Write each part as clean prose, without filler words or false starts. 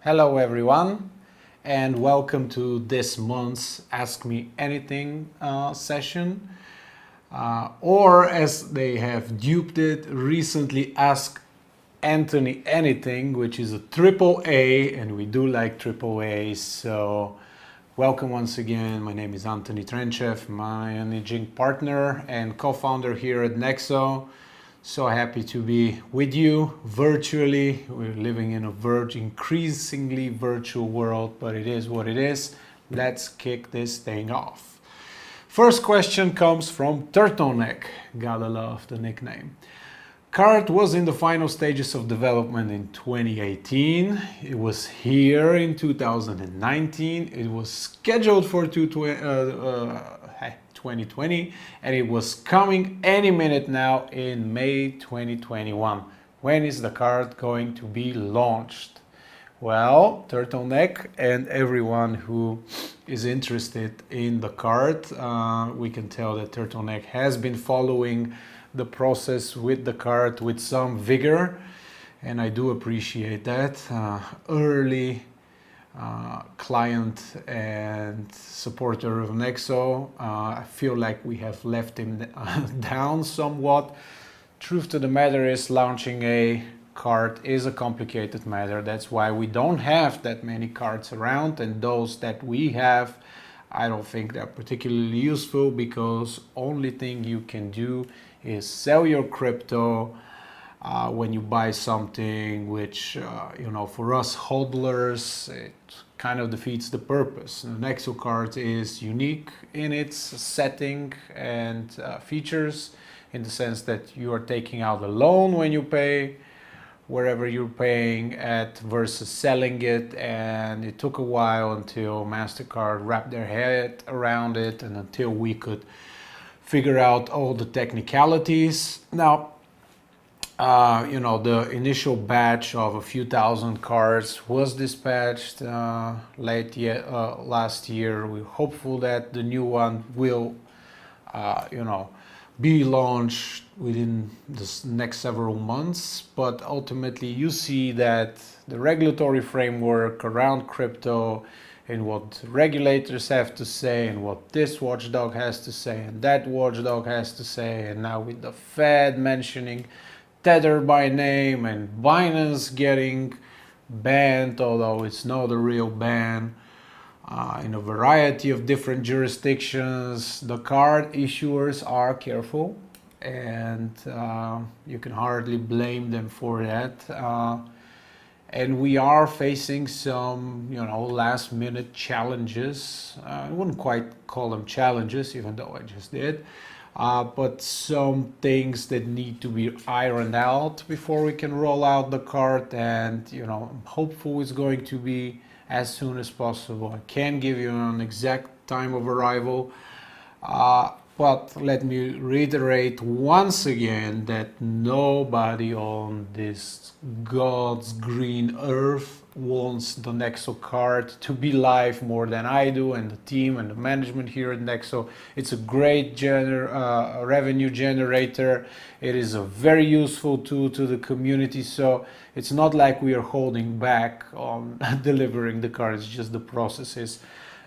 Hello everyone, and welcome to this month's Ask Me Anything session, or as they have duped it recently, Ask Antoni Anything, which is a triple A, and we do like triple A's. So welcome once again. My name is Antoni Trenchev, managing partner and co-founder here at Nexo. So happy to be with you virtually. We're living in a increasingly virtual world, but it is what it is. Let's kick this thing off. First question comes from Turtleneck. Gotta love the nickname. Card was in the final stages of development in 2018. It was here in 2019. It was scheduled for 2020, and it was coming any minute now in May 2021. When is the card going to be launched? Well, Turtleneck and everyone who is interested in the card, we can tell that Turtleneck has been following the process with the card with some vigor, and I do appreciate that. Early client and supporter of Nexo. I feel like we have left him down somewhat. Truth to the matter is, launching a card is a complicated matter. That's why we don't have that many cards around, and those that we have, I don't think they're particularly useful, because only thing you can do is sell your crypto when you buy something, which for us hodlers, it kind of defeats the purpose. The Nexo card is unique in its setting and features, in the sense that you are taking out a loan when you pay wherever you're paying at, versus selling it. And it took a while until MasterCard wrapped their head around it, and until we could figure out all the technicalities. Now, the initial batch of a few thousand cards was dispatched last year. We're hopeful that the new one will, be launched within the next several months. But ultimately, you see that the regulatory framework around crypto, and what regulators have to say, and what this watchdog has to say, and that watchdog has to say, and now with the Fed mentioning Tether by name, and Binance getting banned, although it's not a real ban, in a variety of different jurisdictions, the card issuers are careful, and you can hardly blame them for that. And we are facing some, last minute challenges. I wouldn't quite call them challenges, even though I just did. But some things that need to be ironed out before we can roll out the card. And, I'm hopeful it's going to be as soon as possible. I can't give you an exact time of arrival. But let me reiterate once again that nobody on this God's green earth wants the Nexo card to be live more than I do, and the team and the management here at Nexo. It's a great revenue generator. It is a very useful tool to the community. So it's not like we are holding back on delivering the card. It's just the process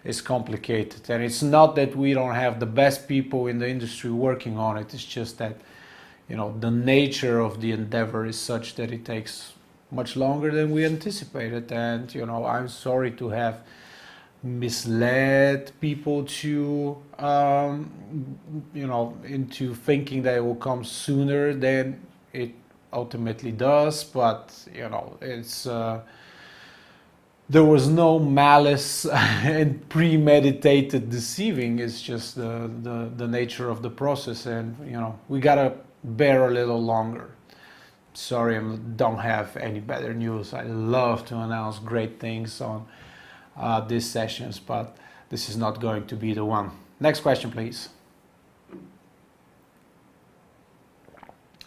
is complicated, and it's not that we don't have the best people in the industry working on it. It's just that the nature of the endeavor is such that it takes much longer than we anticipated. And I'm sorry to have misled people to into thinking that it will come sooner than it ultimately does. But it's there was no malice and premeditated deceiving. It's just the nature of the process, and we gotta bear a little longer. Sorry, I don't have any better news. I love to announce great things on these sessions, but this is not going to be the one. Next question, please.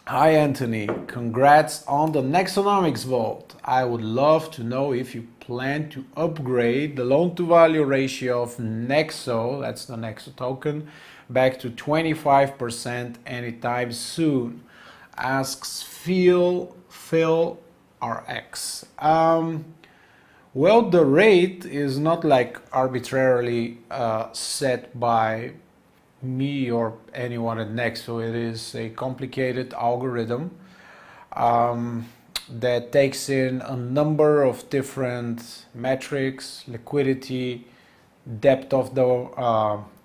Hi Antoni, congrats on the Nexonomics vault. I would love to know if you plan to upgrade the loan to value ratio of Nexo, that's the Nexo token, back to 25% anytime soon. Asks Phil RX. Well, the rate is not like arbitrarily set by me or anyone at Nexo. It is a complicated algorithm that takes in a number of different metrics: liquidity, depth of the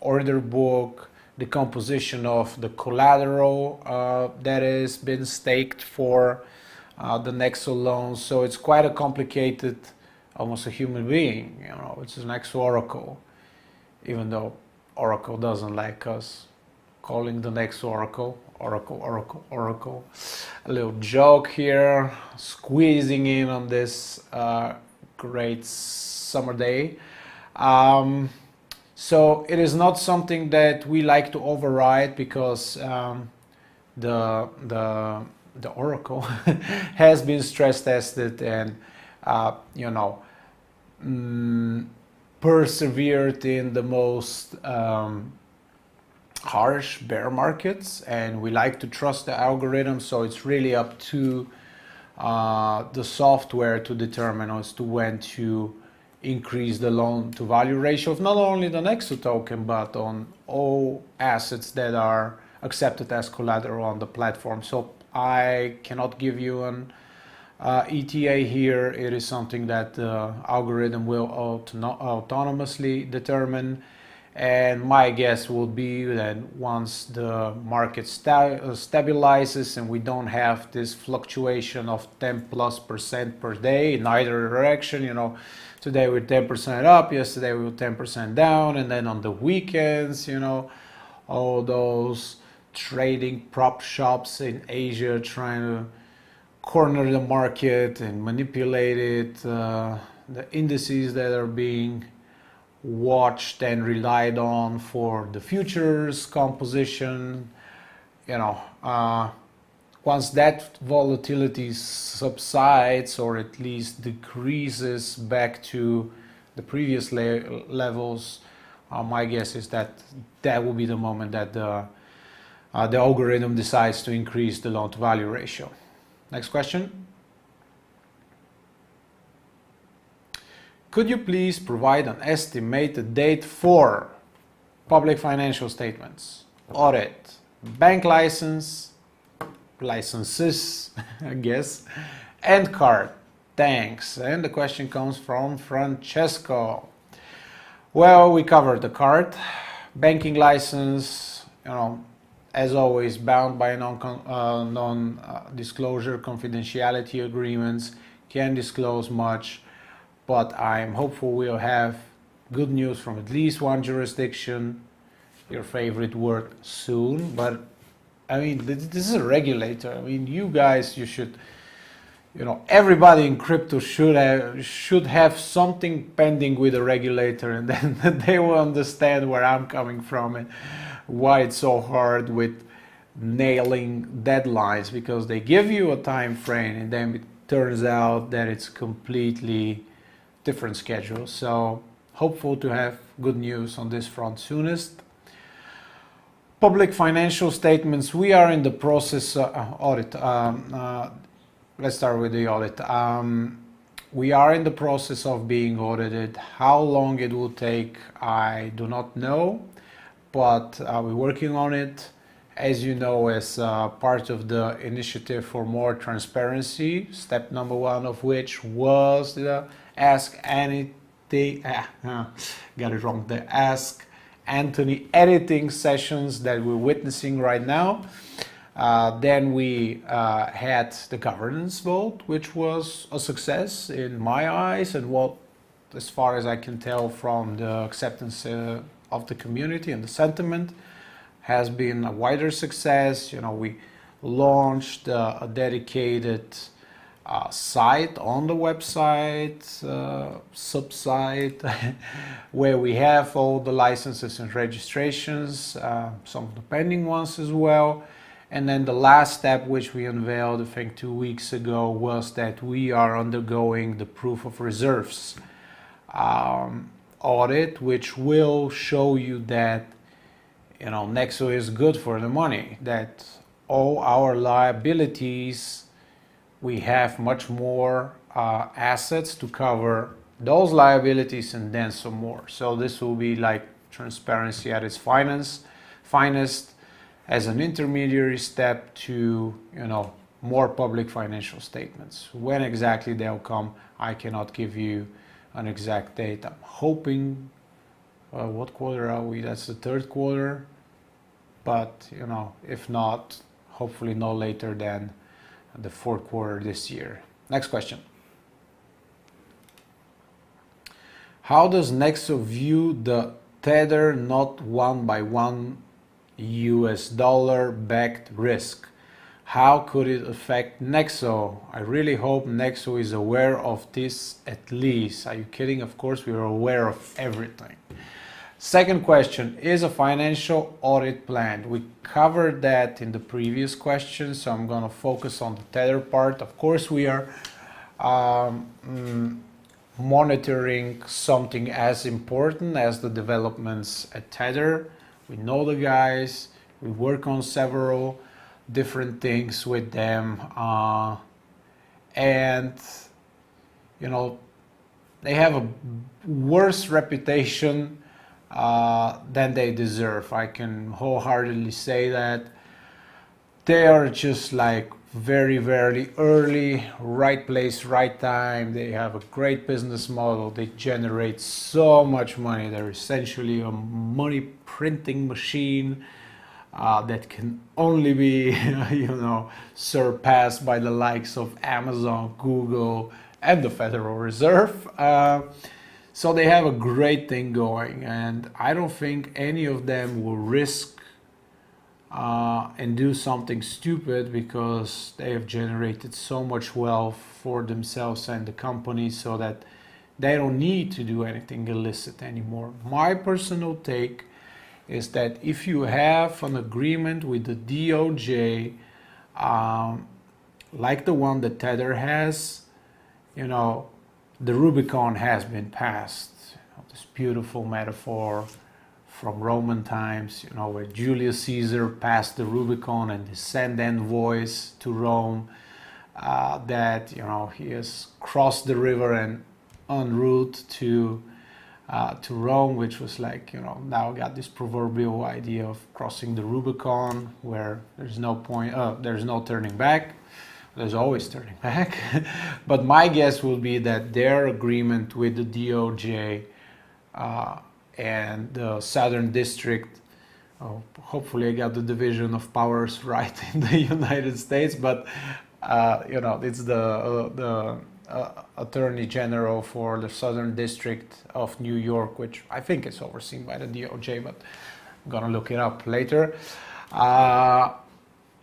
order book, the composition of the collateral that has been staked for the Nexo loans. So it's quite a complicated, almost a human being, you know. It's an Nexo Oracle, even though Oracle doesn't like us calling the Nexo Oracle. Oracle. A little joke here, squeezing in on this great summer day. So it is not something that we like to override, because the Oracle has been stress tested and persevered in the most harsh bear markets, and we like to trust the algorithm. So it's really up to the software to determine as to when to increase the loan to value ratio of not only the Nexo token, but on all assets that are accepted as collateral on the platform. So I cannot give you an ETA here. It is something that the algorithm will autonomously determine. And my guess will be that once the market stabilizes and we don't have this fluctuation of 10+% per day in either direction, you know, today we're 10% up, yesterday we were 10% down, and then on the weekends, you know, all those trading prop shops in Asia trying to corner the market and manipulate it, the indices that are being watched and relied on for the futures composition, you know, once that volatility subsides or at least decreases back to the previous levels, my guess is that that will be the moment that the algorithm decides to increase the loan to value ratio. Next question. Could you please provide an estimated date for public financial statements, audit, bank licenses, I guess, and card? Thanks. And the question comes from Francesco. Well, we covered the card, banking license, you know, as always, bound by non-disclosure confidentiality agreements, can't disclose much. But I'm hopeful we'll have good news from at least one jurisdiction, your favorite word, soon. But I mean, this is a regulator. I mean, you guys, you should, you know, everybody in crypto should have something pending with a regulator, and then they will understand where I'm coming from and why it's so hard with nailing deadlines, because they give you a time frame and then it turns out that it's completely different schedule. So hopeful to have good news on this front soonest. Public financial statements, we are in the process audit. Let's start with the audit. We are in the process of being audited. How long it will take, I do not know, but we're working on it. As you know, as part of the initiative for more transparency, step number 1 of which was the Ask Anything, got it wrong, the Ask Antoni editing sessions that we're witnessing right now. Then we had the governance vote, which was a success in my eyes, and what, as far as I can tell from the acceptance of the community and the sentiment, has been a wider success. You know, we launched a dedicated site on the website, sub-site, where we have all the licenses and registrations, some of the pending ones as well. And then the last step, which we unveiled, I think 2 weeks ago, was that we are undergoing the proof of reserves audit, which will show you that, you know, Nexo is good for the money, that all our liabilities, we have much more assets to cover those liabilities and then some more. So this will be like transparency at its finest as an intermediary step to, you know, more public financial statements. When exactly they'll come, I cannot give you an exact date. I'm hoping, what quarter are we? That's the third quarter. But, you know, if not, hopefully no later than the fourth quarter this year. Next question. How does Nexo view the Tether not one by one US dollar backed risk? How could it affect Nexo? I really hope Nexo is aware of this at least. Are you kidding? Of course, we are aware of everything. Second question, is a financial audit planned? We covered that in the previous question, so I'm going to focus on the Tether part. Of course, we are monitoring something as important as the developments at Tether. We know the guys, we work on several different things with them, and you know, they have a worse reputation than they deserve. I can wholeheartedly say that. They are just like very, very early, right place, right time. They have a great business model. They generate so much money. They're essentially a money printing machine that can only be, you know, surpassed by the likes of Amazon, Google, and the Federal Reserve. So they have a great thing going, and I don't think any of them will risk and do something stupid, because they have generated so much wealth for themselves and the company, so that they don't need to do anything illicit anymore. My personal take is that if you have an agreement with the DOJ, like the one that Tether has, you know, the Rubicon has been passed. This beautiful metaphor from Roman times, you know, where Julius Caesar passed the Rubicon and he sent envoys to Rome, that, you know, he has crossed the river and en route to Rome, which was like, you know, now got this proverbial idea of crossing the Rubicon, where there's no point, there's no turning back. There's always turning back. But my guess will be that their agreement with the DOJ and the Southern District, hopefully I got the division of powers right in the United States, but you know, it's the Attorney General for the Southern District of New York, which I think is overseen by the DOJ, but I'm gonna look it up later.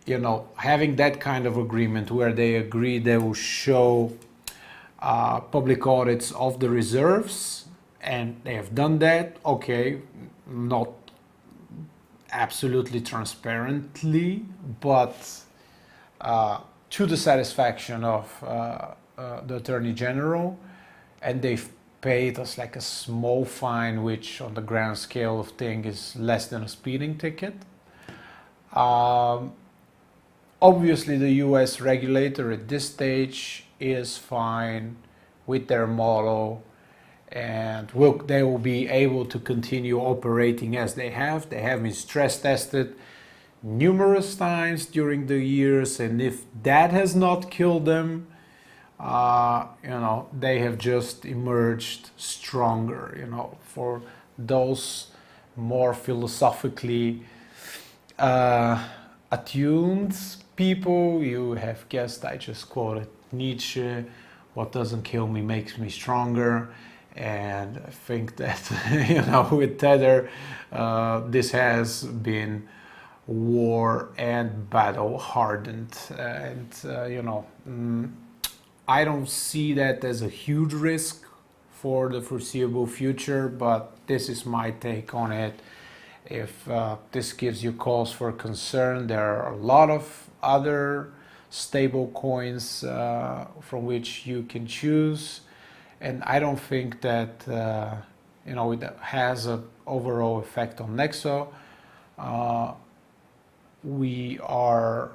You know, having that kind of agreement where they agree they will show public audits of the reserves, and they have done that, okay, not absolutely transparently, but to the satisfaction of the Attorney General, and they've paid us like a small fine, which on the grand scale of things is less than a speeding ticket. Obviously, the US regulator at this stage is fine with their model, and they will be able to continue operating as they have. They have been stress tested numerous times during the years, and if that has not killed them, you know, they have just emerged stronger. You know, for those more philosophically attuned people, you have guessed, I just quoted Nietzsche, what doesn't kill me makes me stronger. And I think that, you know, with Tether, this has been war and battle hardened, and you know, I don't see that as a huge risk for the foreseeable future, but this is my take on it. If this gives you cause for concern, there are a lot of other stable coins from which you can choose, and I don't think that you know, it has an overall effect on Nexo. We are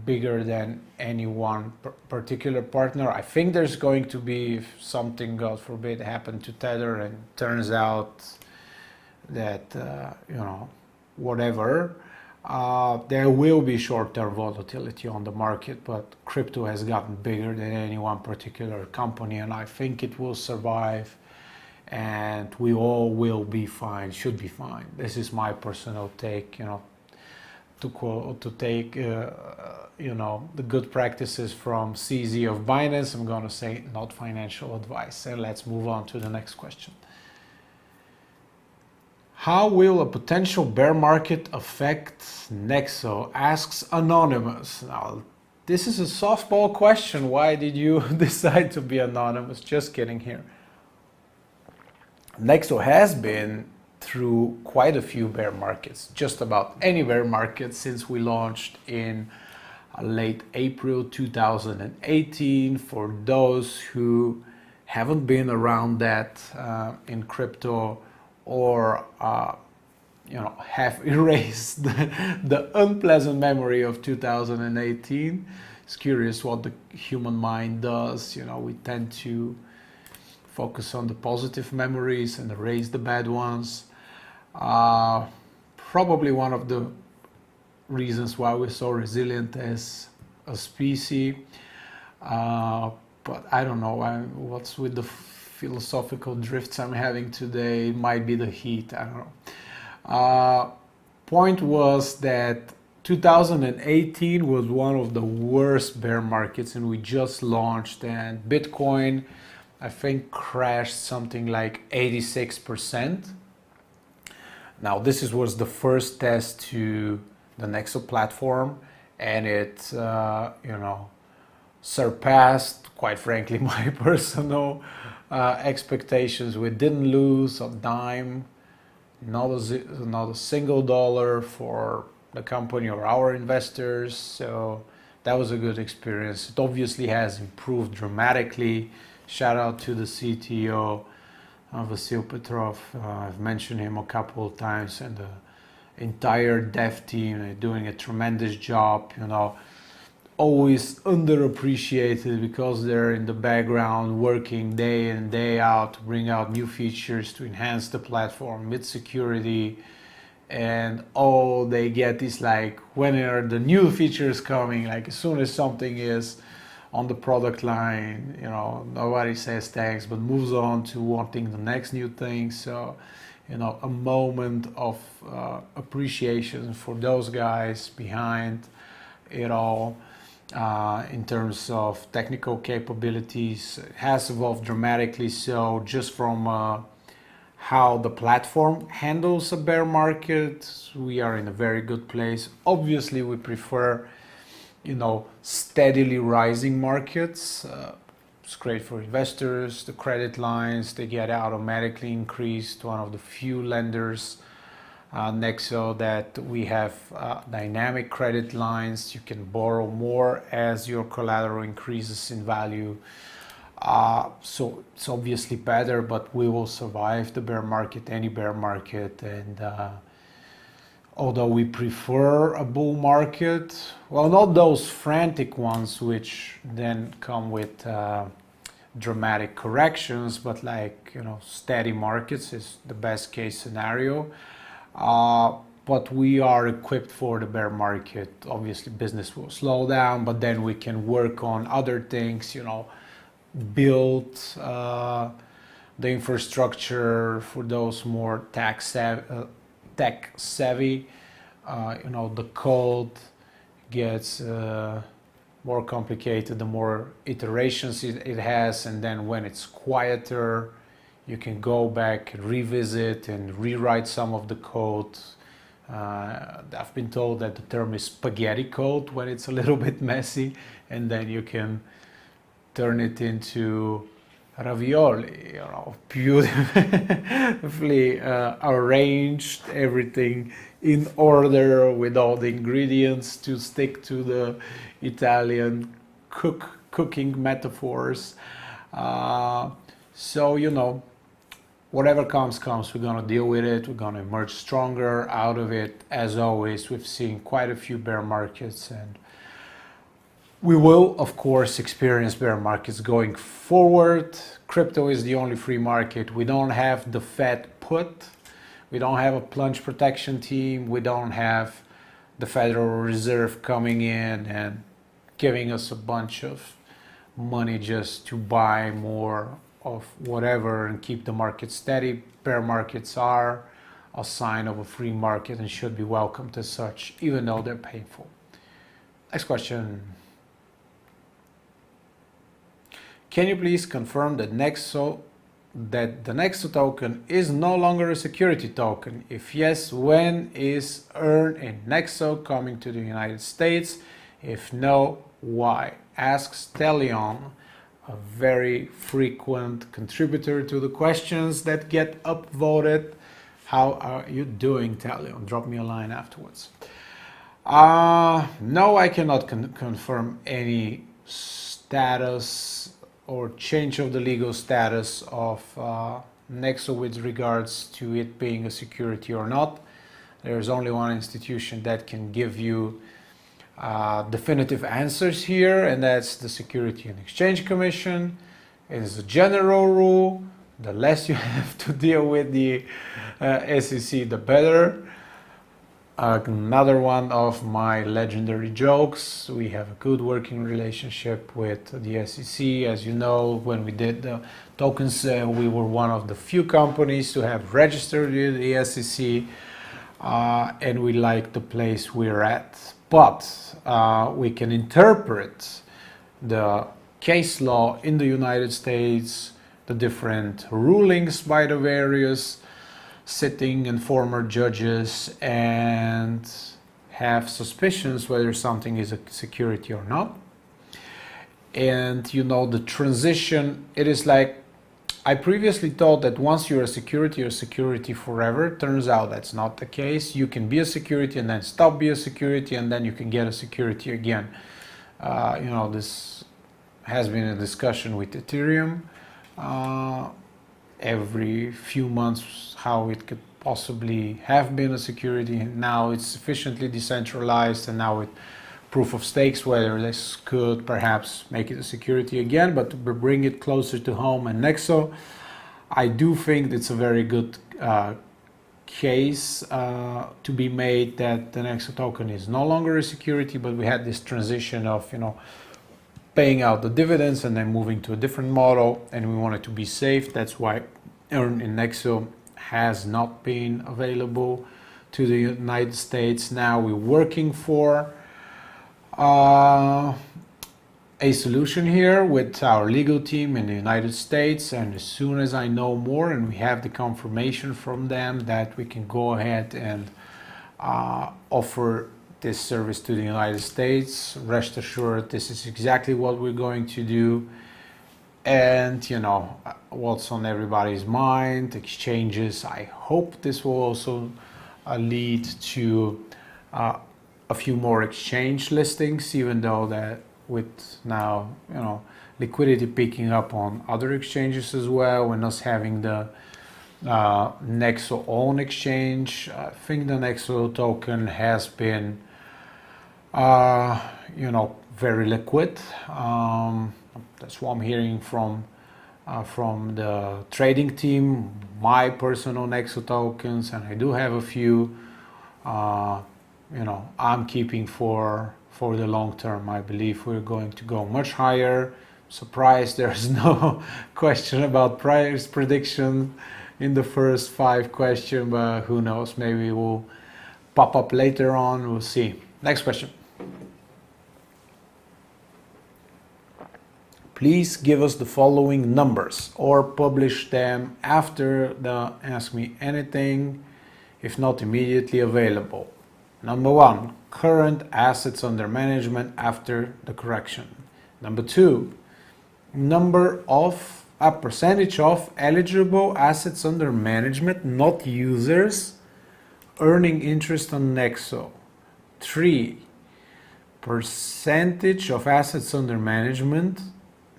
bigger than any one particular partner. I think there's going to be, if something, God forbid, happened to Tether and turns out that, whatever, there will be short-term volatility on the market, but crypto has gotten bigger than any one particular company, and I think it will survive, and we all will be fine, should be fine. This is my personal take, to take the good practices from CZ of Binance. I'm going to say not financial advice. And let's move on to the next question. How will a potential bear market affect Nexo? Asks Anonymous. Now, this is a softball question. Why did you decide to be anonymous? Just kidding here. Nexo has been through quite a few bear markets, just about any bear market since we launched in late April 2018. For those who haven't been around that in crypto, or have erased the unpleasant memory of 2018, it's curious what the human mind does. We tend to focus on the positive memories and erase the bad ones. Probably one of the reasons why we're so resilient as a species. But I don't know what's with the philosophical drifts I'm having today. It might be the heat, I don't know. Point was that 2018 was one of the worst bear markets, and we just launched, and Bitcoin, I think, crashed something like 86%. Now, this was the first test to the Nexo platform, and it, surpassed, quite frankly, my personal expectations. We didn't lose a dime, not a single dollar for the company or our investors. So that was a good experience. It obviously has improved dramatically. Shout out to the CTO, Vasil Petrov. I've mentioned him a couple of times, and the entire dev team. They're doing a tremendous job, always underappreciated because they're in the background working day in, day out to bring out new features to enhance the platform with security. And all they get is like, when are the new features coming? Like, as soon as something is on the product line, nobody says thanks, but moves on to wanting the next new thing. So, a moment of appreciation for those guys behind it all. In terms of technical capabilities, it has evolved dramatically. So just from how the platform handles a bear market, we are in a very good place. Obviously, we prefer, steadily rising markets. It's great for investors. The credit lines, they get automatically increased. One of the few lenders, Nexo, that we have dynamic credit lines. You can borrow more as your collateral increases in value. So it's obviously better, but we will survive the bear market, any bear market. And although we prefer a bull market, well, not those frantic ones which then come with dramatic corrections, but steady markets is the best case scenario. But we are equipped for the bear market. Obviously, business will slow down, but then we can work on other things, build the infrastructure for those more tech savvy. The code gets more complicated the more iterations it has, and then when it's quieter, you can go back, revisit, and rewrite some of the code. I've been told that the term is spaghetti code when it's a little bit messy, and then you can turn it into ravioli, beautifully arranged, everything in order with all the ingredients to stick to the Italian cooking metaphors. So, whatever comes, we're going to deal with it. We're going to emerge stronger out of it. As always, we've seen quite a few bear markets, and We will, of course, experience bear markets going forward. Crypto is the only free market. We don't have the Fed put. We don't have a plunge protection team. We don't have the Federal Reserve coming in and giving us a bunch of money just to buy more of whatever and keep the market steady. Bear markets are a sign of a free market and should be welcomed as such, even though they're painful. Next question. Can you please confirm that the Nexo token is no longer a security token? If yes, when is earn in Nexo coming to the United States? If no, why? Asks Telion, a very frequent contributor to the questions that get upvoted. How are you doing, Telion? Drop me a line afterwards. No, I cannot confirm any status or change of the legal status of Nexo with regards to it being a security or not. There's only one institution that can give you definitive answers here, and that's the Security and Exchange Commission. It is a general rule. The less you have to deal with the SEC, the better. Another one of my legendary jokes. We have a good working relationship with the SEC. As you know, when we did the token sale, we were one of the few companies to have registered with the SEC, and we like the place we're at. But we can interpret the case law in the United States, the different rulings by the various sitting and former judges, and have suspicions whether something is a security or not. And you know, the transition, it is like, I previously thought that once you're a security forever. Turns out that's not the case. You can be a security and then stop being a security, and then you can get a security again. You know, this has been a discussion with Ethereum every few months, how it could possibly have been a security. Now it's sufficiently decentralized, and now with proof of stakes, whether this could perhaps make it a security again. But to bring it closer to home and Nexo, I do think it's a very good case to be made that the Nexo token is no longer a security, but we had this transition of, you know, paying out the dividends and then moving to a different model, and we wanted to be safe. That's why earn in Nexo has not been available to the United States. Now we're working for a solution here with our legal team in the United States, and as soon as I know more and we have the confirmation from them that we can go ahead and offer this service to the United States, rest assured this is exactly what we're going to do. And you know what's on everybody's mind, exchanges. I hope this will also lead to a few more exchange listings, even though that with now, you know, liquidity picking up on other exchanges as well, and us having the Nexo own exchange. I think the Nexo token has been you know, very liquid. That's what I'm hearing from the trading team, my personal Nexo tokens, and I do have a few, you know, I'm keeping for the long term. I believe we're going to go much higher. Surprised there's no question about price prediction in the first 5 questions, but who knows, maybe it will pop up later on, we'll see. Next question. Please give us the following numbers or publish them after the Ask Me Anything, if not immediately available. Number 1, current assets under management after the correction. Number 2, percentage of eligible assets under management, not users, earning interest on Nexo. 3, percentage of assets under management,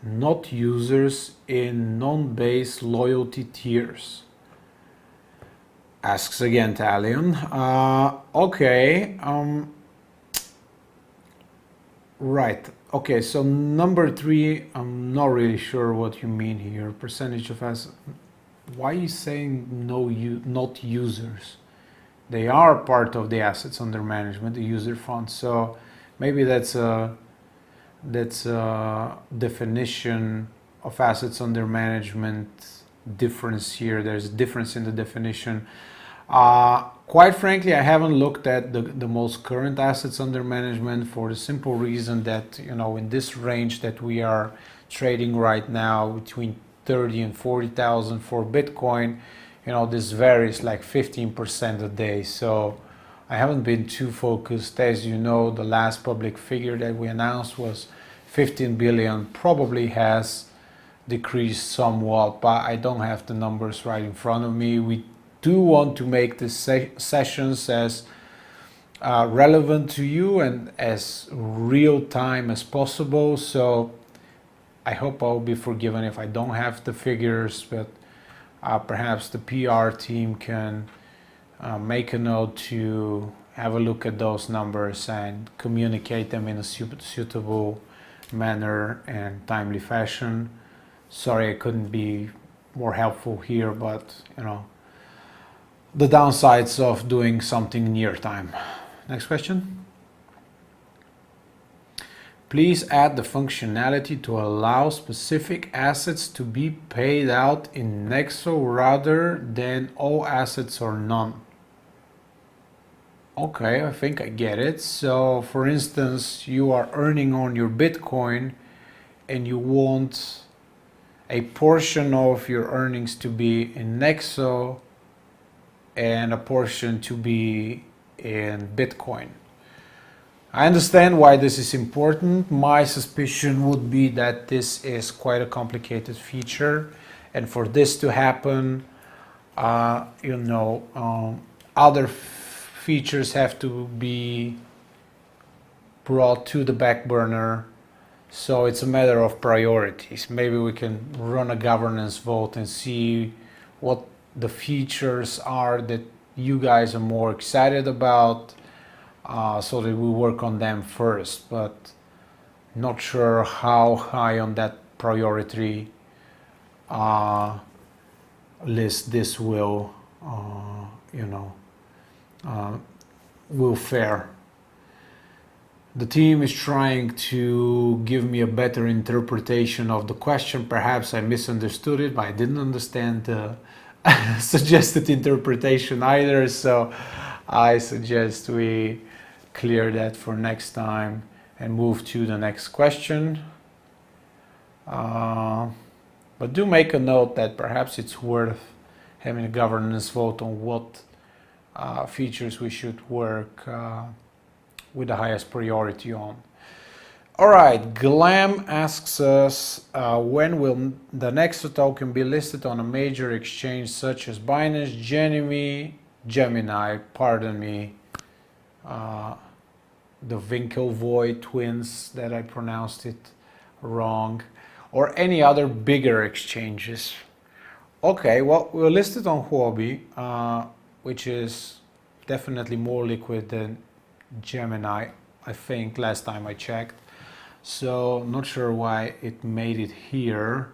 not users, in non-base loyalty tiers. Asks again Talion. Okay. Right. Okay, so number 3, I'm not really sure what you mean here. Percentage of assets. Why are you saying not users? They are part of the assets under management, the user funds. So maybe that's a definition of assets under management difference here. There's a difference in the definition. Quite frankly, I haven't looked at the most current assets under management for the simple reason that, in this range that we are trading right now, between 30 and 40,000 for Bitcoin, this varies like 15% a day. So I haven't been too focused. As you know, the last public figure that we announced was 15 billion, probably has decreased somewhat, but I don't have the numbers right in front of me. We do want to make the sessions as relevant to you and as real time as possible. So I hope I'll be forgiven if I don't have the figures, but perhaps the PR team can make a note to have a look at those numbers and communicate them in a suitable manner and timely fashion. Sorry I couldn't be more helpful here, but the downsides of doing something near time. Next question. Please add the functionality to allow specific assets to be paid out in Nexo rather than all assets or none. Okay, I think I get it. So for instance, you are earning on your Bitcoin and you want a portion of your earnings to be in Nexo and a portion to be in Bitcoin. I understand why this is important. My suspicion would be that this is quite a complicated feature, and for this to happen, other features have to be brought to the back burner. So it's a matter of priorities. Maybe we can run a governance vote and see what the features are that you guys are more excited about, so that we work on them first, but not sure how high on that priority list this will fare. The team is trying to give me a better interpretation of the question. Perhaps I misunderstood it, but I didn't understand the suggested interpretation either. So I suggest we clear that for next time and move to the next question. But do make a note that perhaps it's worth having a governance vote on what features we should work with the highest priority on. All right, Glam asks us, when will the Nexo token be listed on a major exchange such as Binance, Gemini, pardon me, the Winklevoy twins that I pronounced it wrong, or any other bigger exchanges? Okay, well, we're listed on Huobi, which is definitely more liquid than Gemini, I think, last time I checked. So not sure why it made it here.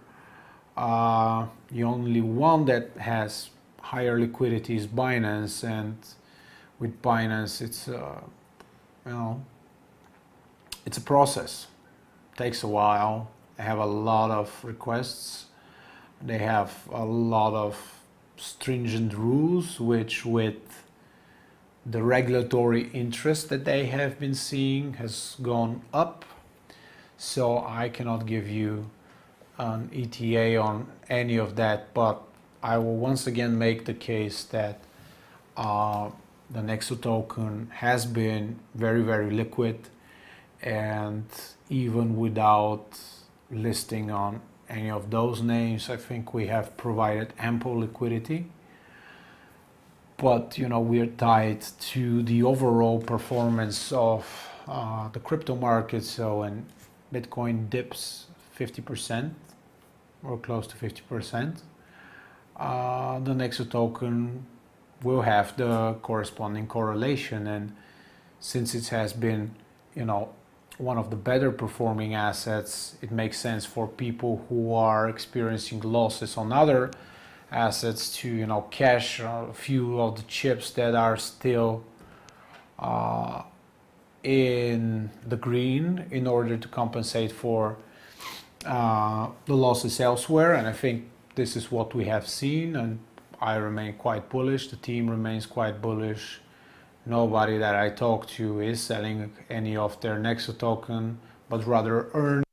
The only one that has higher liquidity is Binance, and with Binance it's it's a process. It takes a while. They have a lot of requests. They have a lot of stringent rules, which with the regulatory interest that they have been seeing has gone up. So I cannot give you an ETA on any of that, but I will once again make the case that the Nexo token has been very, very liquid, and even without listing on any of those names, I think we have provided ample liquidity. But we're tied to the overall performance of the crypto market. So when Bitcoin dips 50% or close to 50%, the Nexo token will have the corresponding correlation. And since it has been one of the better performing assets. It makes sense for people who are experiencing losses on other assets to, you know, cash a few of the chips that are still in the green in order to compensate for the losses elsewhere. And I think this is what we have seen, and I remain quite bullish. The team remains quite bullish. Nobody that I talk to is selling any of their Nexo token, but rather earn.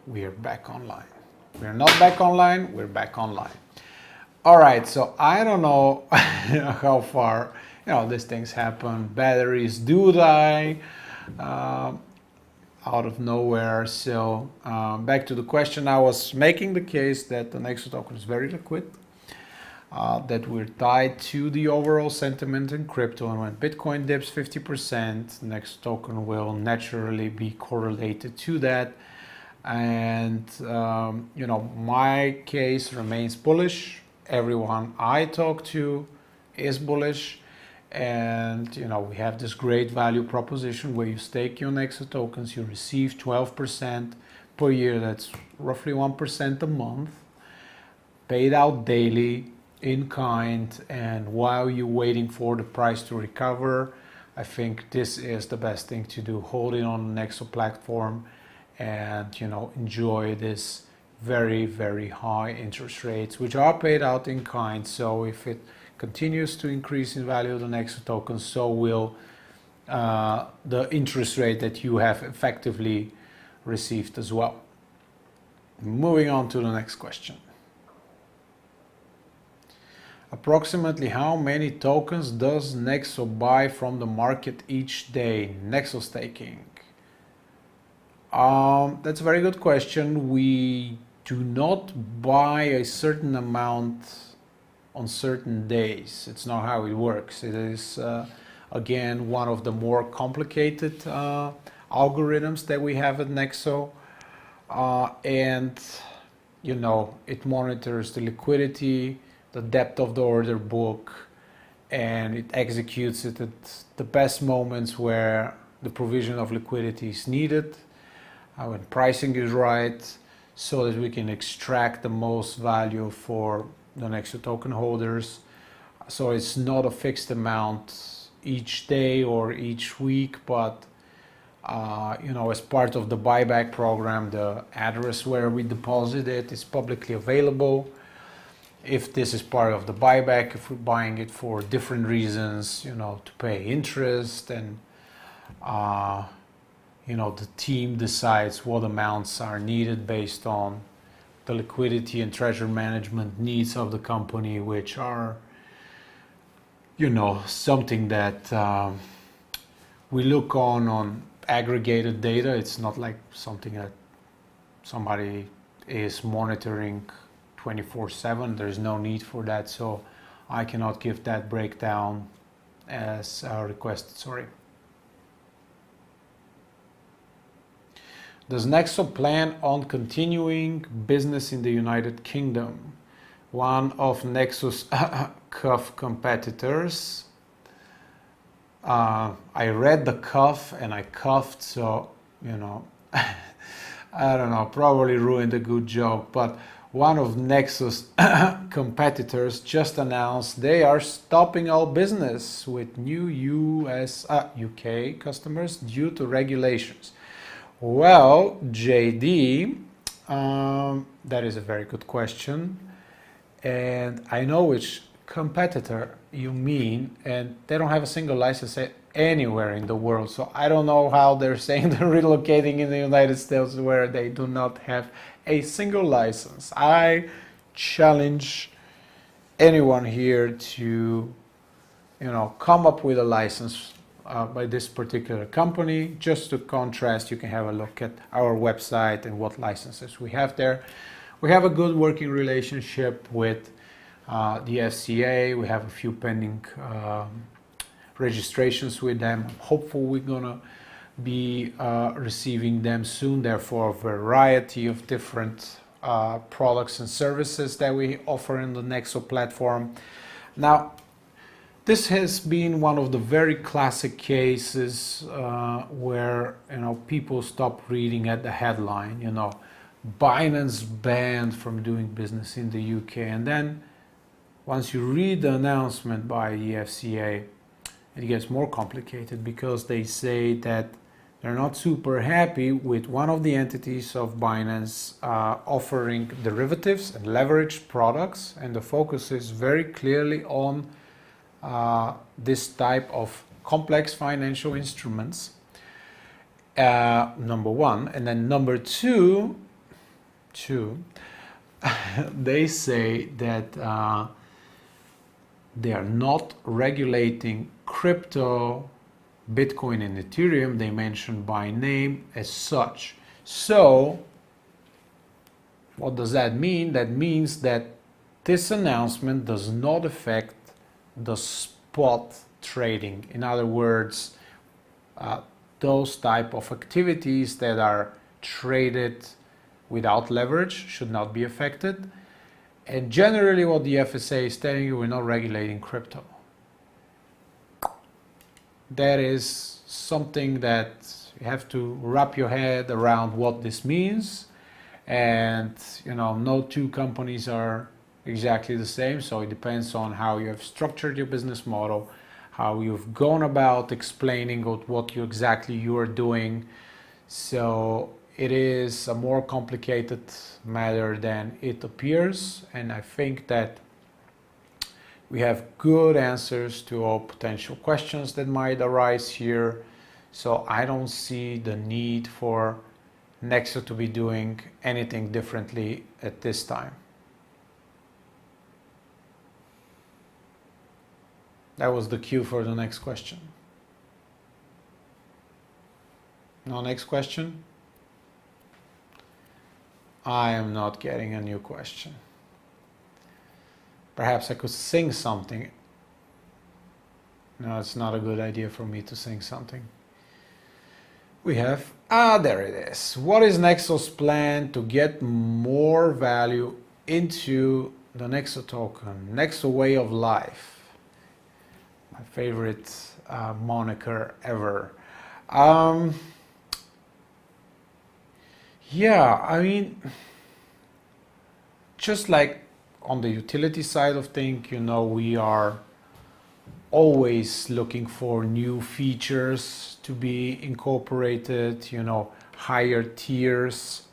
We are back online. We're not back online, we're back online. All right, so I don't know how far, you know, these things happen. Batteries do die out of nowhere. So back to the question, I was making the case that the Nexo token is very liquid, that we're tied to the overall sentiment in crypto, and when Bitcoin dips 50%, the Nexo token will naturally be correlated to that. And you know, my case remains bullish. Everyone I talk to is bullish, and you know, we have this great value proposition where you stake your Nexo tokens, you receive 12% per year. That's roughly 1% a month, paid out daily in kind, and while you're waiting for the price to recover, I think this is the best thing to do. Hold it on the Nexo platform and, you know, enjoy this very, very high interest rates, which are paid out in kind. So if it continues to increase in value of the Nexo token, so will the interest rate that you have effectively received as well. Moving on to the next question. Approximately how many tokens does Nexo buy from the market each day? Nexo staking. That's a very good question. We do not buy a certain amount on certain days. It's not how it works. It is, again, one of the more complicated algorithms that we have at Nexo. And, you know, it monitors the liquidity, the depth of the order book, and it executes it at the best moments where the provision of liquidity is needed, when pricing is right, so that we can extract the most value for the Nexo token holders. So it's not a fixed amount each day or each week, but you know, as part of the buyback program, the address where we deposit it is publicly available. If this is part of the buyback, if we're buying it for different reasons, you know, to pay interest, and you know, the team decides what amounts are needed based on the liquidity and treasury management needs of the company, which are, you know, something that we look on aggregated data. It's not like something that somebody is monitoring 24/7. There's no need for that, so I cannot give that breakdown as requested. Sorry. Does Nexo plan on continuing business in the United Kingdom? One of Nexo's cuff competitors. I read the cuff and I cuffed, so, you know, I don't know, probably ruined a good joke. But one of Nexo's competitors just announced they are stopping all business with new UK customers due to regulations. Well, JD, that is a very good question. And I know which competitor you mean, and they don't have a single license anywhere in the world. So I don't know how they're saying they're relocating in the United States where they do not have a single license. I challenge anyone here to, come up with a license by this particular company. Just to contrast, you can have a look at our website and what licenses we have there. We have a good working relationship with the FCA. We have a few pending registrations with them. I'm hopeful we're gonna be receiving them soon. Therefore, a variety of different products and services that we offer in the Nexo platform. Now, this has been one of the very classic cases where people stop reading at the headline. Binance banned from doing business in the UK, and then once you read the announcement by the FCA, it gets more complicated because they say that they're not super happy with one of the entities of Binance offering derivatives and leveraged products, and the focus is very clearly on this type of complex financial instruments, number one. And then number two, they say that they are not regulating crypto, Bitcoin and Ethereum. They mention by name as such. So what does that mean? That means that this announcement does not affect the spot trading. In other words, those type of activities that are traded without leverage should not be affected. And generally what the FSA is telling you, we're not regulating crypto. That is something that you have to wrap your head around what this means. And no two companies are exactly the same, so it depends on how you have structured your business model, how you've gone about explaining what exactly you are doing. So it is a more complicated matter than it appears, and I think that we have good answers to all potential questions that might arise here. So I don't see the need for Nexo to be doing anything differently at this time. That was the cue for the next question. No next question? I am not getting a new question. Perhaps I could sing something. No, it's not a good idea for me to sing something. We have, there it is. What is Nexo's plan to get more value into the Nexo token? Nexo way of life. My favorite moniker ever. Yeah, I mean, just like on the utility side of things, we are always looking for new features to be incorporated, higher tiers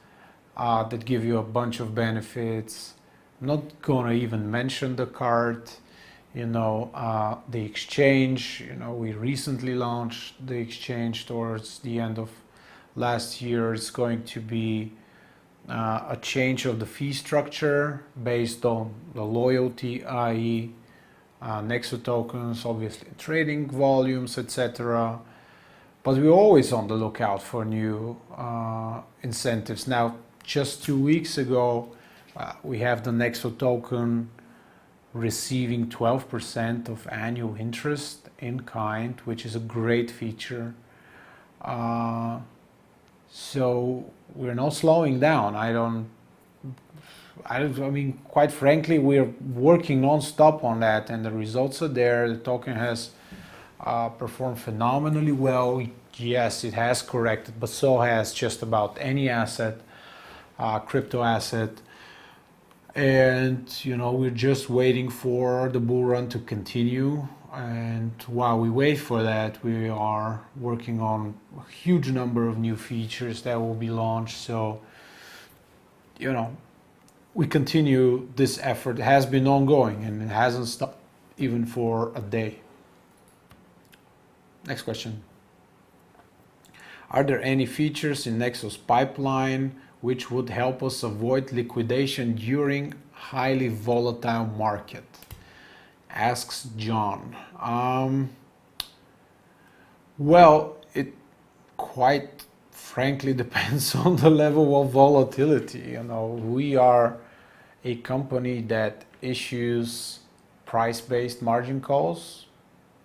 that give you a bunch of benefits. I'm not gonna even mention the card, the exchange. We recently launched the exchange towards the end of last year. It's going to be a change of the fee structure based on the loyalty, i.e. Nexo tokens, obviously trading volumes, etc. But we're always on the lookout for new incentives. Now, just 2 weeks ago, we have the Nexo token receiving 12% of annual interest in kind, which is a great feature. So we're not slowing down. I mean, quite frankly, we're working non-stop on that, and the results are there. The token has performed phenomenally well. Yes, it has corrected, but so has just about any asset, crypto asset. And we're just waiting for the bull run to continue. And while we wait for that, we are working on a huge number of new features that will be launched. So we continue this effort. It has been ongoing and it hasn't stopped even for a day. Next question. Are there any features in Nexo's pipeline which would help us avoid liquidation during highly volatile market? Asks John. Well, it quite frankly depends on the level of volatility. We are a company that issues price-based margin calls,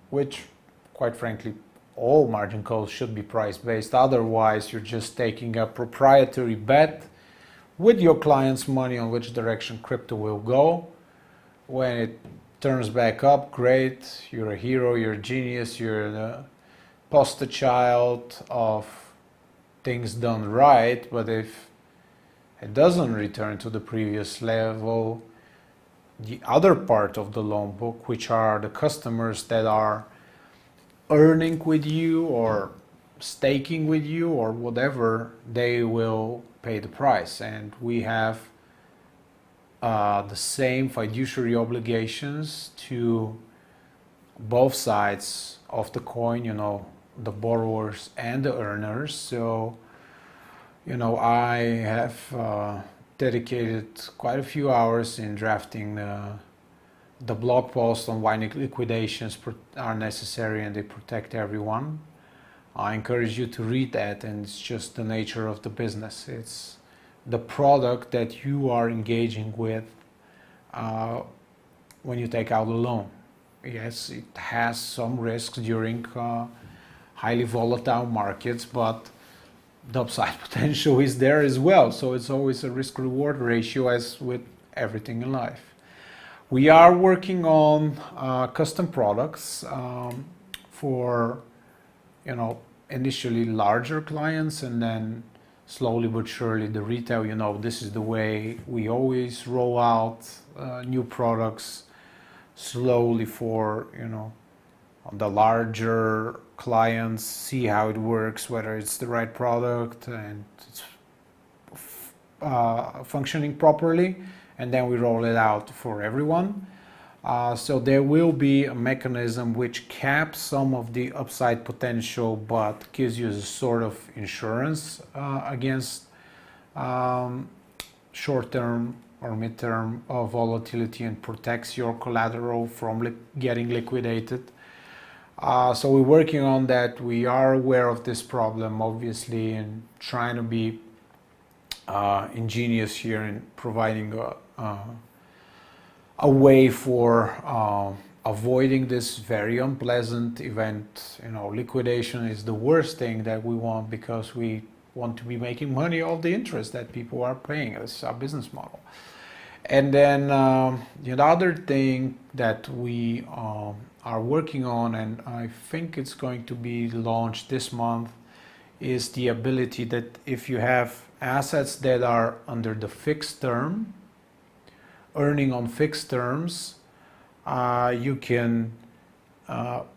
which quite frankly all margin calls should be price-based. Otherwise you're just taking a proprietary bet with your client's money on which direction crypto will go. When it turns back up, great, you're a hero, you're a genius, you're the poster child of things done right. But if it doesn't return to the previous level, the other part of the loan book, which are the customers that are earning with you or staking with you or whatever, they will pay the price. And we have the same fiduciary obligations to both sides of the coin, the borrowers and the earners. So I have dedicated quite a few hours in drafting the blog post on why liquidations are necessary and they protect everyone. I encourage you to read that, and it's just the nature of the business. It's the product that you are engaging with when you take out a loan. Yes, it has some risks during highly volatile markets, but the upside potential is there as well. So it's always a risk-reward ratio, as with everything in life. We are working on custom products for, initially larger clients, and then slowly but surely the retail. This is the way we always roll out new products slowly for, the larger clients, see how it works, whether it's the right product and it's functioning properly, and then we roll it out for everyone. So there will be a mechanism which caps some of the upside potential, but gives you a sort of insurance against short-term or mid-term volatility, and protects your collateral from getting liquidated. So we're working on that. We are aware of this problem, obviously, and trying to be ingenious here in providing a way for avoiding this very unpleasant event. Liquidation is the worst thing that we want, because we want to be making money off the interest that people are paying. It's our business model. And then the other thing that we are working on, and I think it's going to be launched this month, is the ability that if you have assets that are under the fixed term, earning on fixed terms, you can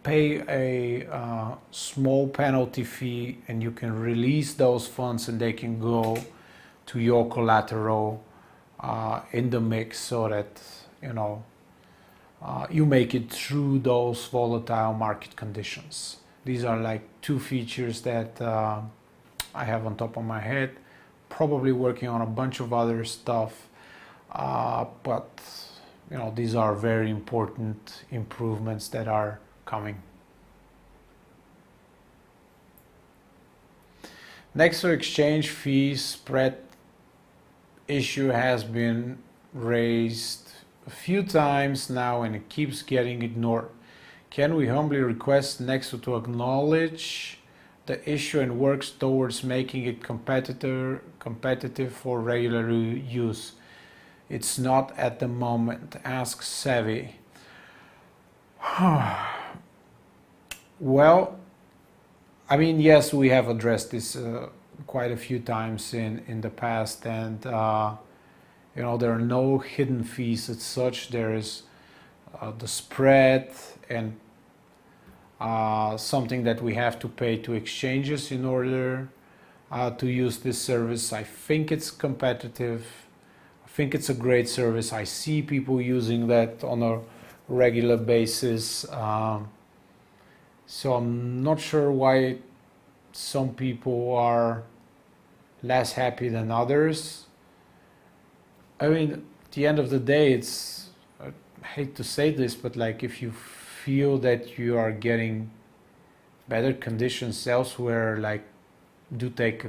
pay a small penalty fee, and you can release those funds, and they can go to your collateral in the mix, so that you make it through those volatile market conditions. These are like two features that I have on top of my head. Probably working on a bunch of other stuff, but these are very important improvements that are coming. Nexo exchange fee spread issue has been raised a few times now, and it keeps getting ignored. Can we humbly request Nexo to acknowledge the issue and works towards making it competitive for regular use? It's not at the moment. Ask Savvy. Well, I mean, yes, we have addressed this quite a few times in the past, and there are no hidden fees as such. There is the spread and something that we have to pay to exchanges in order to use this service. I think it's competitive. I think it's a great service. I see people using that on a regular basis. So I'm not sure why some people are less happy than others. I mean, at the end of the day, I hate to say this, but like if you feel that you are getting better conditions elsewhere, like do take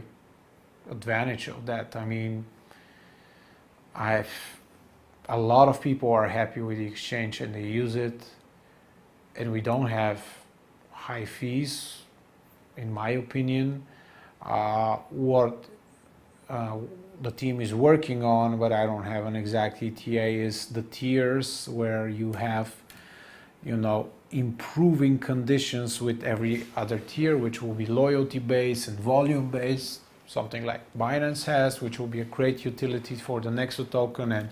advantage of that. I mean, a lot of people are happy with the exchange and they use it, and we don't have high fees, in my opinion. What the team is working on, but I don't have an exact ETA, is the tiers where you have, improving conditions with every other tier, which will be loyalty based and volume based, something like Binance has, which will be a great utility for the Nexo token and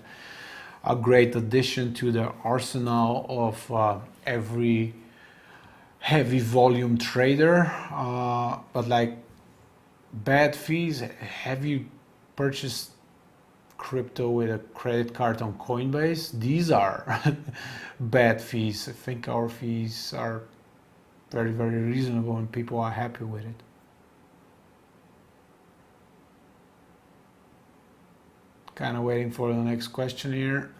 a great addition to the arsenal of every heavy volume trader. But like bad fees, have you purchased crypto with a credit card on Coinbase? These are bad fees. I think our fees are very, very reasonable and people are happy with it. Kind of waiting for the next question here.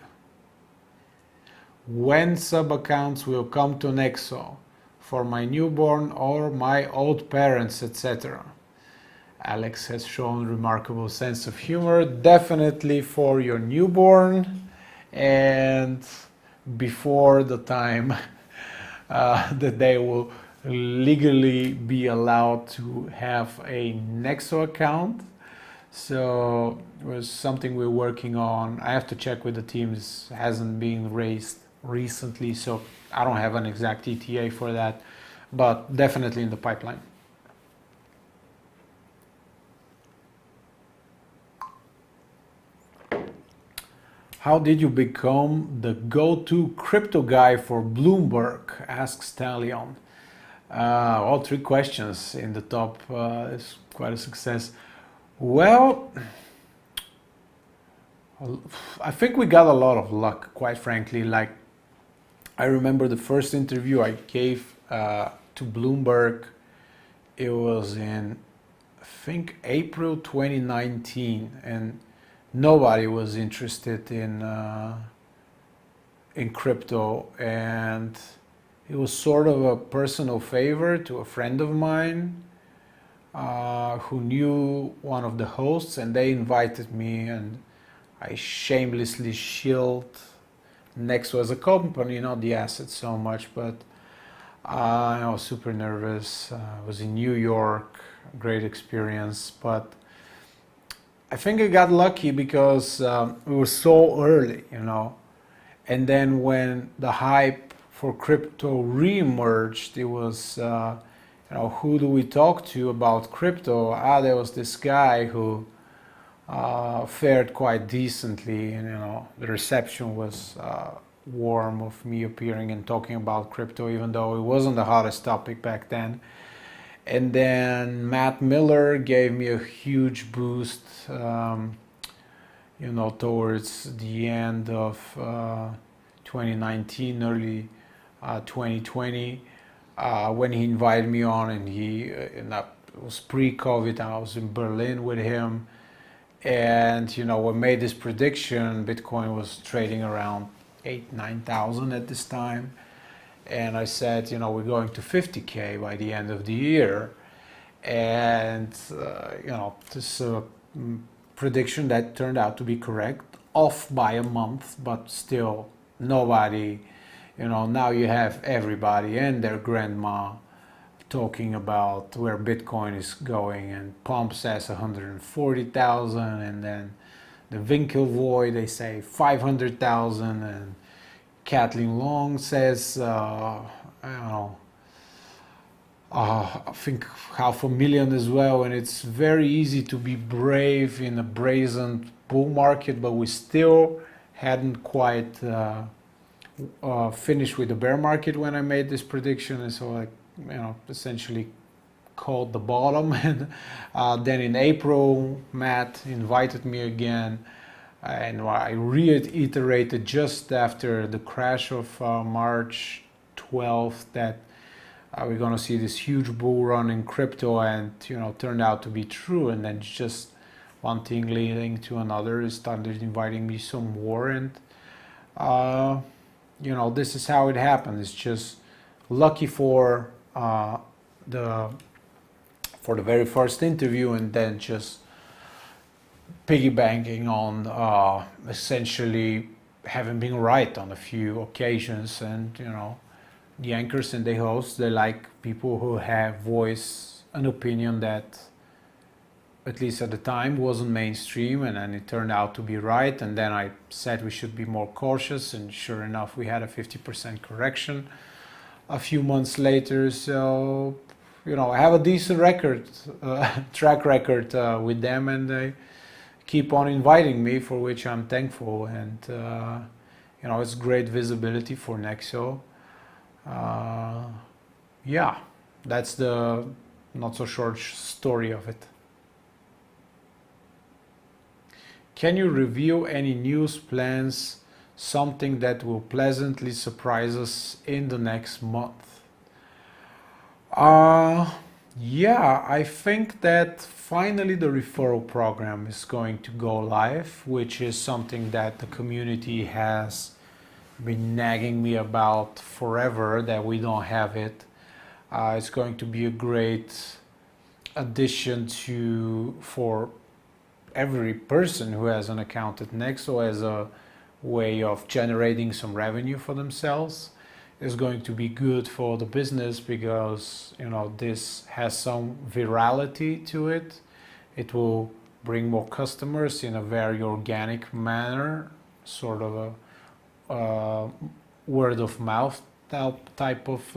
When sub accounts will come to Nexo for my newborn or my old parents, etc.? Alex has shown remarkable sense of humor. Definitely for your newborn and before the time that they will legally be allowed to have a Nexo account. So it was something we're working on. I have to check with the team. This hasn't been raised recently, so I don't have an exact ETA for that, but definitely in the pipeline. How did you become the go-to crypto guy for Bloomberg? Asks Talion. All three questions in the top is quite a success. Well, I think we got a lot of luck, quite frankly. Like, I remember the first interview I gave to Bloomberg. It was in, I think, April 2019, and nobody was interested in crypto, and it was sort of a personal favor to a friend of mine who knew one of the hosts, and they invited me, and I shamelessly shilled Nexo as a company, not the asset so much, but I was super nervous. I was in New York, great experience, but I think I got lucky because it was so early, and then when the hype for crypto re-emerged, it was, who do we talk to about crypto? There was this guy who fared quite decently, and the reception was warm of me appearing and talking about crypto, even though it wasn't the hottest topic back then. And then Matt Miller gave me a huge boost, towards the end of 2019, early 2020, when he invited me on, and that was pre-COVID. I was in Berlin with him, and we made this prediction. Bitcoin was trading around 8,000-9,000 at this time. And I said, we're going to 50K by the end of the year. And, this prediction that turned out to be correct, off by a month, but still nobody, now you have everybody and their grandma talking about where Bitcoin is going, and Pump says 140,000, and then the Winklevoy, they say 500,000, and Kathleen Long says, I think 500,000 as well. And it's very easy to be brave in a brazen bull market, but we still hadn't quite finished with the bear market when I made this prediction, and so I essentially called the bottom. And then in April, Matt invited me again, and I reiterated just after the crash of March 12th that we're going to see this huge bull run in crypto, and turned out to be true. And then just one thing leading to another, is started inviting me some more, and this is how it happened. It's just lucky for the very first interview, and then just piggybacking on essentially having been right on a few occasions. And the anchors and the hosts, they like people who have voiced an opinion that, at least at the time, wasn't mainstream, and then it turned out to be right. And then I said we should be more cautious, and sure enough, we had a 50% correction a few months later. So I have a decent track record with them, and they keep on inviting me, for which I'm thankful. And it's great visibility for Nexo. Yeah, that's the not so short story of it. Can you review any news plans, something that will pleasantly surprise us in the next month? Yeah, I think that finally the referral program is going to go live, which is something that the community has been nagging me about forever, that we don't have it. It's going to be a great addition for every person who has an account at Nexo, as a way of generating some revenue for themselves. Is going to be good for the business, because this has some virality to it. It will bring more customers in a very organic manner, sort of a word of mouth type of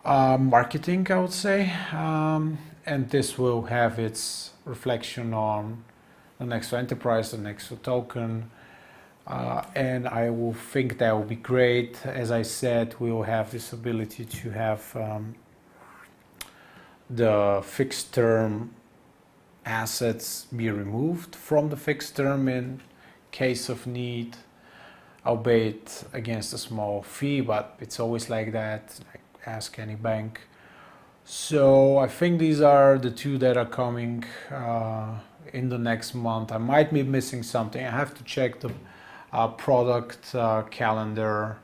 marketing, I would say. And this will have its reflection on the Nexo Enterprise, the Nexo Token. And I will think that will be great. As I said, we will have this ability to have the fixed term assets be removed from the fixed term in case of need, albeit against a small fee, but it's always like that. Ask any bank. So I think these are the two that are coming in the next month. I might be missing something. I have to check the product calendar,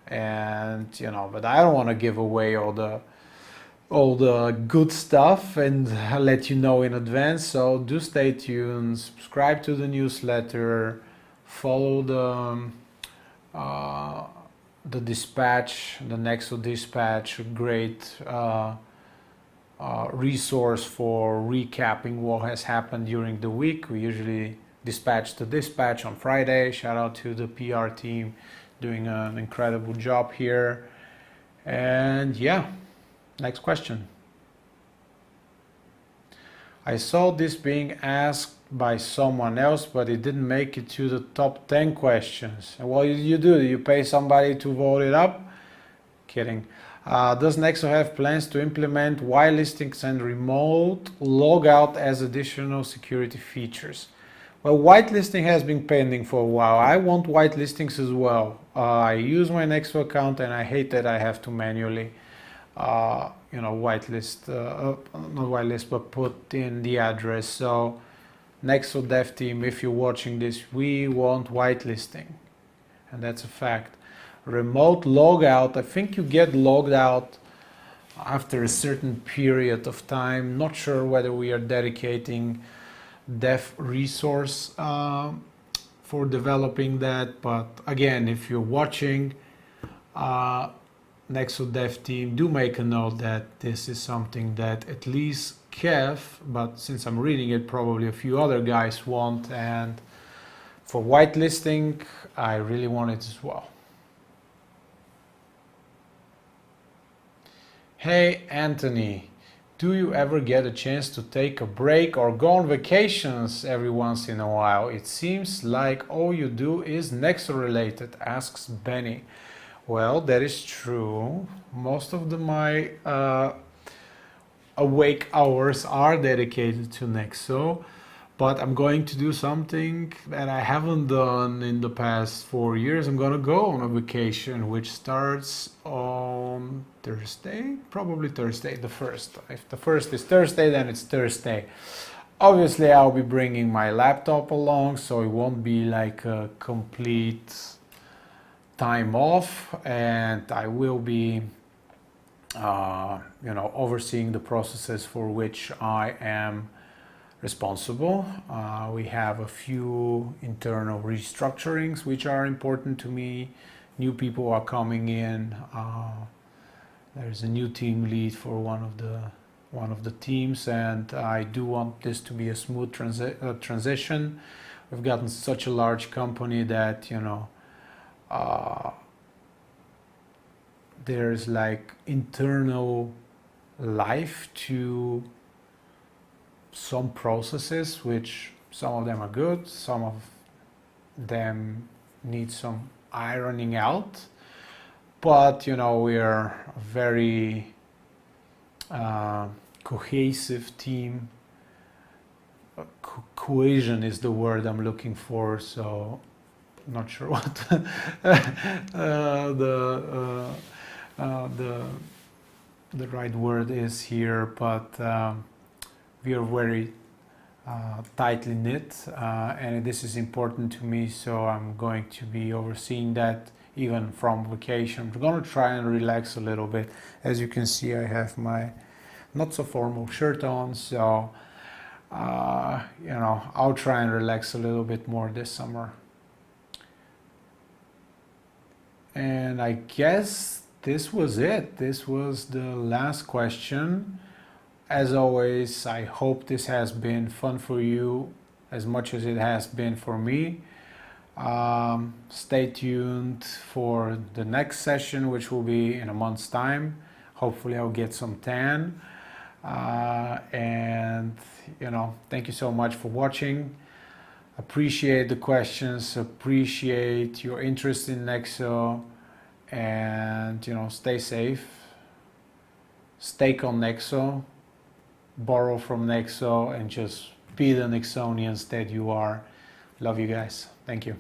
and but I don't want to give away all the good stuff and let you know in advance. So do stay tuned, subscribe to the newsletter, follow the dispatch, the Nexo dispatch, a great resource for recapping what has happened during the week. We usually dispatch the dispatch on Friday. Shout out to the PR team, doing an incredible job here. And yeah, next question. I saw this being asked by someone else, but it didn't make it to the top 10 questions. And what you do? You pay somebody to vote it up? Kidding. Does Nexo have plans to implement whitelistings and remote logout as additional security features? Well, whitelisting has been pending for a while. I want whitelistings as well. I use my Nexo account, and I hate that I have to manually, whitelist, not whitelist, but put in the address. So, Nexo dev team, if you're watching this, we want whitelisting, and that's a fact. Remote logout, I think you get logged out after a certain period of time. Not sure whether we are dedicating dev resource for developing that, but again, if you're watching, Nexo dev team, do make a note that this is something that at least Kev, but since I'm reading it, probably a few other guys want, and for whitelisting, I really want it as well. Hey Antoni, do you ever get a chance to take a break or go on vacations every once in a while? It seems like all you do is Nexo related, asks Benny. Well, that is true. Most of my awake hours are dedicated to Nexo, but I'm going to do something that I haven't done in the past 4 years. I'm gonna go on a vacation, which starts on Thursday, probably Thursday, the 1st. If the 1st is Thursday, then it's Thursday. Obviously, I'll be bringing my laptop along, so it won't be like a complete time off, and I will be overseeing the processes for which I am responsible. We have a few internal restructurings which are important to me. New people are coming in. There's a new team lead for one of the teams, and I do want this to be a smooth transition. We've gotten such a large company that there's like internal life to some processes, which some of them are good, some of them need some ironing out, but we are a very cohesive team. Cohesion is the word I'm looking for, so I'm not sure what the right word is here, but we are very tightly knit, and this is important to me, so I'm going to be overseeing that even from vacation. I'm going to try and relax a little bit. As you can see, I have my not so formal shirt on, so I'll try and relax a little bit more this summer. And I guess this was it. This was the last question. As always, I hope this has been fun for you as much as it has been for me. Stay tuned for the next session, which will be in a month's time. Hopefully I'll get some tan. And thank you so much for watching. Appreciate the questions, appreciate your interest in Nexo, and stay safe, stake on Nexo, borrow from Nexo, and just be the Nexonians that you are. Love you guys. Thank you.